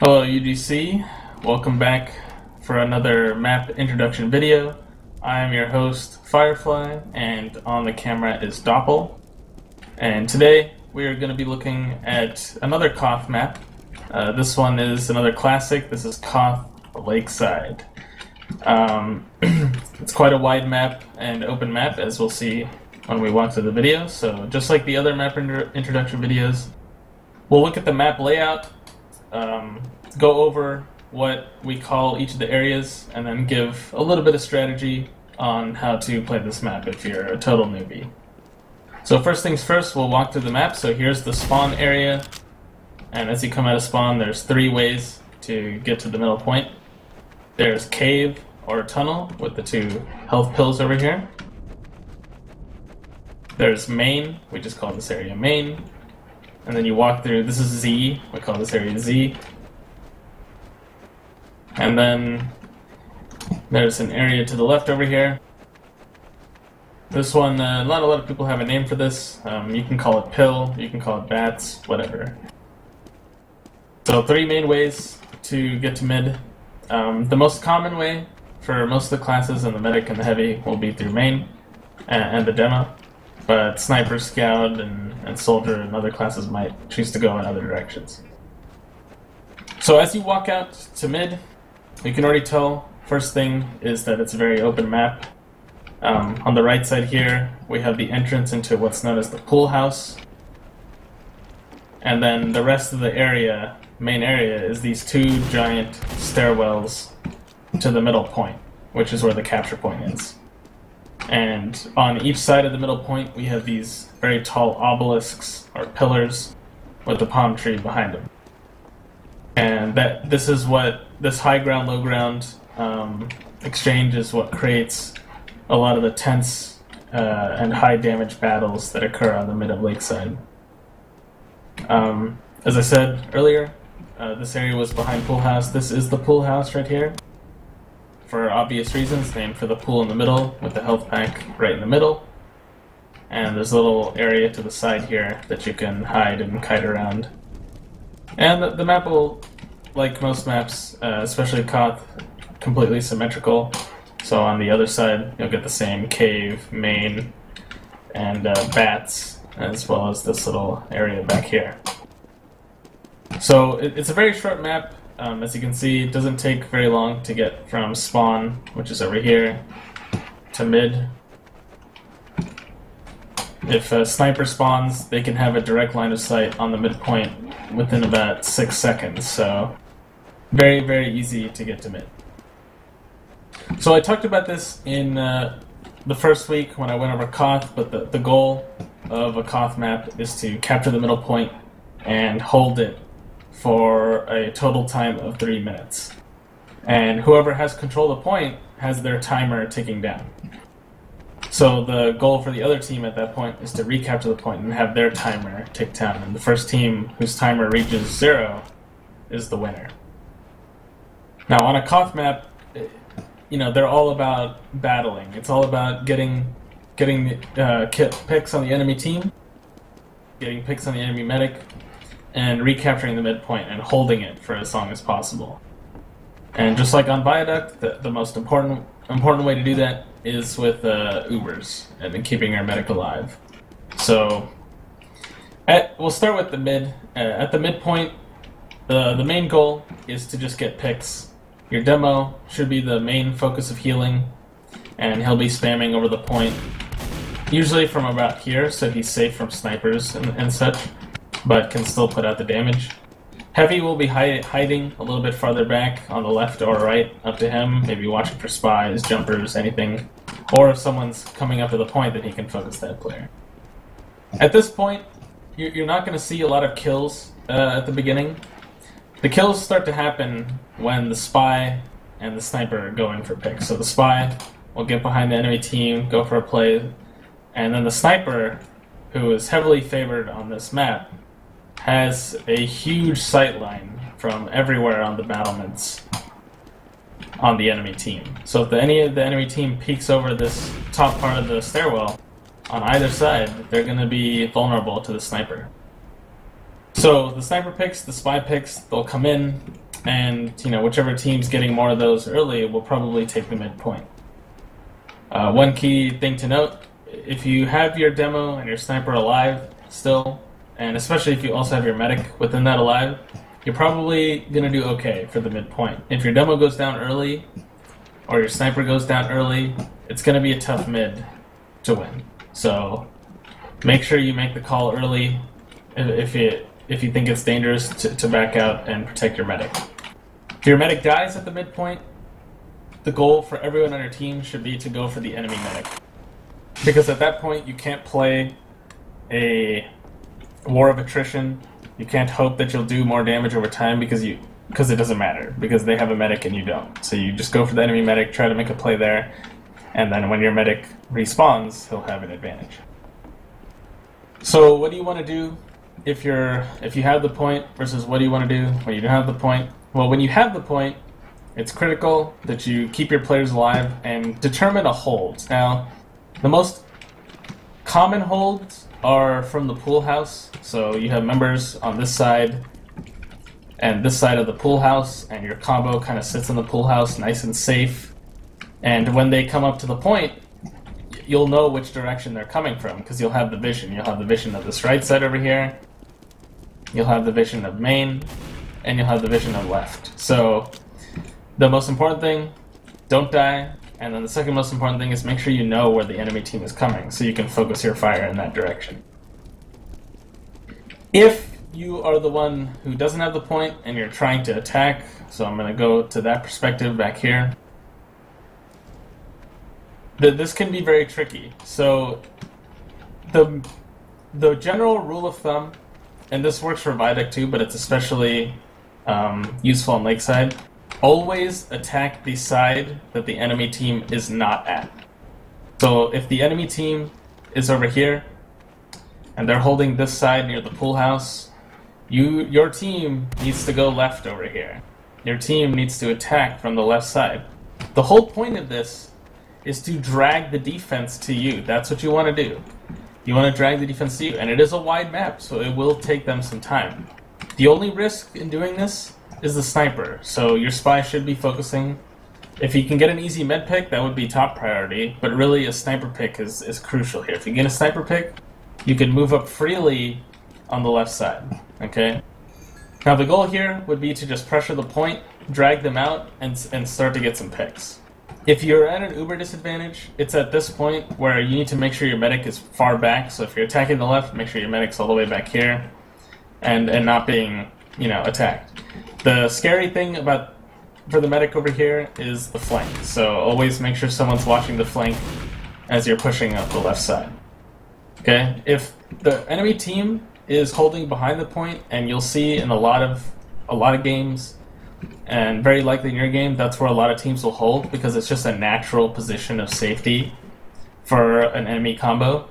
Hello UGC, welcome back for another map introduction video. I am your host Firefly, and on the camera is Doppel. And today we are going to be looking at another Koth map. This one is another classic. This is Koth Lakeside. It's quite a wide map and open map, as we'll see when we walk through the video. So just like the other map introduction videos, we'll look at the map layout, go over what we call each of the areas, and then give a little bit of strategy on how to play this map if you're a total newbie. So first things first, we'll walk through the map. So here's the spawn area, and as you come out of spawn, there's three ways to get to the middle point. There's cave or tunnel with the two health pills over here. There's main, we just call this area main. And then you walk through, this is Z, we call this area Z. And then there's an area to the left over here. This one, not a lot of people have a name for this. You can call it pill, you can call it bats, whatever. So three main ways to get to mid. The most common way for most of the classes and the medic and the heavy will be through main and the demo. But sniper, scout, and soldier and other classes might choose to go in other directions. So as you walk out to mid, you can already tell, first thing is that it's a very open map. On the right side here, we have the entrance into what's known as the pool house. And then the rest of the area, main area, is these two giant stairwells to the middle point, which is where the capture point is. And on each side of the middle point, we have these very tall obelisks, or pillars, with the palm tree behind them. And this high ground, low ground exchange is what creates a lot of the tense and high damage battles that occur on the mid of Lakeside. As I said earlier, this area was behind pool house. This is the pool house right here, for obvious reasons, named for the pool in the middle with the health pack right in the middle. And there's a little area to the side here that you can hide and kite around. And the map will, like most maps, especially Koth, completely symmetrical. So on the other side, you'll get the same cave, main, and bats, as well as this little area back here. So it's a very short map. As you can see, it doesn't take very long to get from spawn, which is over here, to mid. If a sniper spawns, they can have a direct line of sight on the midpoint within about 6 seconds, so very, very easy to get to mid. So I talked about this in the first week when I went over Koth, but the goal of a Koth map is to capture the middle point and hold it for a total time of 3 minutes. And whoever has control of the point has their timer ticking down. So the goal for the other team at that point is to recapture the point and have their timer tick down. And the first team whose timer reaches 0 is the winner. Now on a Koth map, they're all about battling. It's all about getting picks on the enemy team, getting picks on the enemy medic, and recapturing the midpoint and holding it for as long as possible. And just like on Viaduct, the most important way to do that is with Ubers and then keeping our medic alive. So we'll start with the mid. At the midpoint, the main goal is to just get picks. Your demo should be the main focus of healing, and he'll be spamming over the point, usually from about here, so he's safe from snipers and such, but can still put out the damage. Heavy will be hiding a little bit farther back on the left or right, up to him, maybe watching for spies, jumpers, anything. Or if someone's coming up to the point, then he can focus that player. At this point, you're not going to see a lot of kills at the beginning. The kills start to happen when the spy and the sniper go in for picks. So the spy will get behind the enemy team, go for a play, and then the sniper, who is heavily favored on this map, has a huge sight line from everywhere on the battlements on the enemy team. So if any of the enemy team peeks over this top part of the stairwell, on either side, they're going to be vulnerable to the sniper. So the sniper picks, the spy picks, they'll come in, and whichever team's getting more of those early will probably take the midpoint. One key thing to note, if you have your demo and your sniper alive still, and especially if you also have your medic within that alive, you're probably going to do okay for the midpoint. If your demo goes down early, or your sniper goes down early, it's going to be a tough mid to win. So make sure you make the call early if you think it's dangerous to back out and protect your medic. If your medic dies at the midpoint, the goal for everyone on your team should be to go for the enemy medic. Because at that point, you can't play a war of attrition. You can't hope that you'll do more damage over time because it doesn't matter, because they have a medic and you don't. So you just go for the enemy medic, try to make a play there, and then when your medic respawns, he'll have an advantage. So what do you want to do if you have the point versus what do you want to do when you don't have the point? Well, when you have the point, it's critical that you keep your players alive and determine a hold. Now, the most common holds are from the pool house. So you have members on this side and this side of the pool house, and your combo kind of sits in the pool house nice and safe. And when they come up to the point, you'll know which direction they're coming from because you'll have the vision. You'll have the vision of this right side over here, you'll have the vision of main, and you'll have the vision of left. So the most important thing, don't die. And then the second most important thing is make sure you know where the enemy team is coming so you can focus your fire in that direction. If you are the one who doesn't have the point and you're trying to attack, so I'm going to go to that perspective back here, this can be very tricky. So the general rule of thumb, and this works for Vidoc too, but it's especially useful on Lakeside, always attack the side that the enemy team is not at. So if the enemy team is over here, and they're holding this side near the pool house, your team needs to go left over here. Your team needs to attack from the left side. The whole point of this is to drag the defense to you. That's what you want to do. You want to drag the defense to you, and it is a wide map, so it will take them some time. The only risk in doing this is the sniper, so your spy should be focusing. If you can get an easy med pick, that would be top priority, but really a sniper pick is crucial here. If you get a sniper pick, you can move up freely on the left side, okay? Now the goal here would be to just pressure the point, drag them out, and start to get some picks. If you're at an uber disadvantage, it's at this point where you need to make sure your medic is far back, so if you're attacking the left, make sure your medic's all the way back here, and not being, attacked. The scary thing for the medic over here is the flank, so always make sure someone's watching the flank as you're pushing up the left side. Okay, if the enemy team is holding behind the point, and you'll see in a lot of games, and very likely in your game, that's where a lot of teams will hold because it's just a natural position of safety for an enemy combo.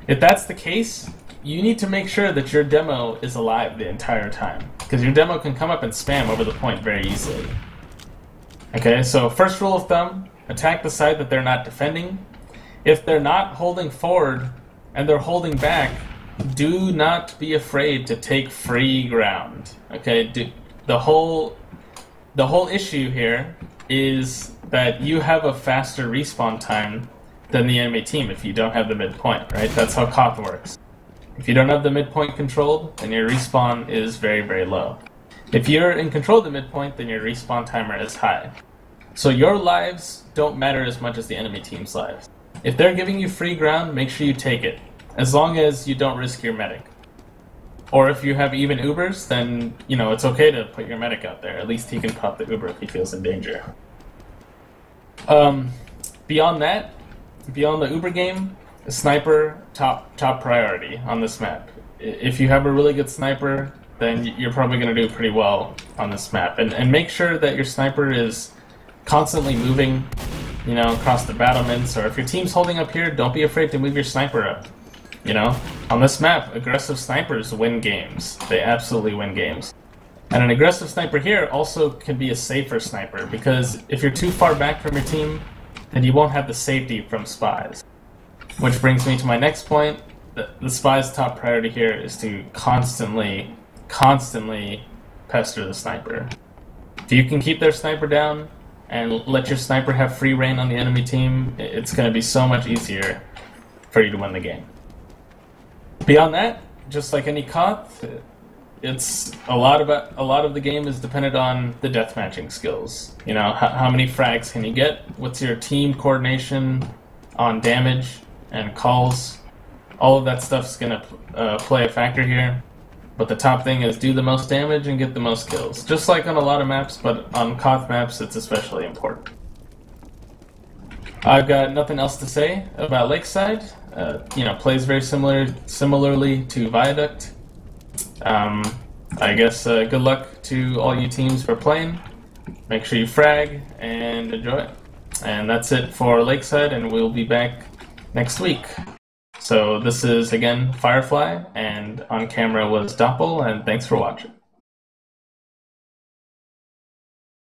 If that's the case, you need to make sure that your demo is alive the entire time, because your demo can come up and spam over the point very easily. Okay, so first rule of thumb, attack the side that they're not defending. If they're not holding forward and they're holding back, do not be afraid to take free ground. Okay, the whole issue here is that you have a faster respawn time than the enemy team if you don't have the midpoint, right? That's how COP works. If you don't have the midpoint controlled, then your respawn is very, very low. If you're in control of the midpoint, then your respawn timer is high. So your lives don't matter as much as the enemy team's lives. If they're giving you free ground, make sure you take it, as long as you don't risk your medic. Or if you have even Ubers, then, it's okay to put your medic out there. At least he can pop the Uber if he feels in danger. Beyond that, beyond the Uber game, a sniper, top priority on this map. If you have a really good sniper, then you're probably going to do pretty well on this map. And make sure that your sniper is constantly moving, across the battlements. Or if your team's holding up here, don't be afraid to move your sniper up. On this map, aggressive snipers win games. They absolutely win games. And an aggressive sniper here also can be a safer sniper, because if you're too far back from your team, then you won't have the safety from spies. Which brings me to my next point. The spy's top priority here is to constantly pester the sniper. If you can keep their sniper down and let your sniper have free reign on the enemy team, it's going to be so much easier for you to win the game. Beyond that, just like any COD, it's a lot of the game is dependent on the deathmatching skills. You know, how many frags can you get? What's your team coordination on damage and calls? All of that stuff's going to play a factor here. But the top thing is do the most damage and get the most kills. Just like on a lot of maps, but on COD maps, it's especially important. I've got nothing else to say about Lakeside. You know, plays very similarly to Viaduct. I guess good luck to all you teams for playing. Make sure you frag and enjoy it. And that's it for Lakeside, and we'll be back next week. So this is, again, Firefly, and on camera was Doppel, and thanks for watching.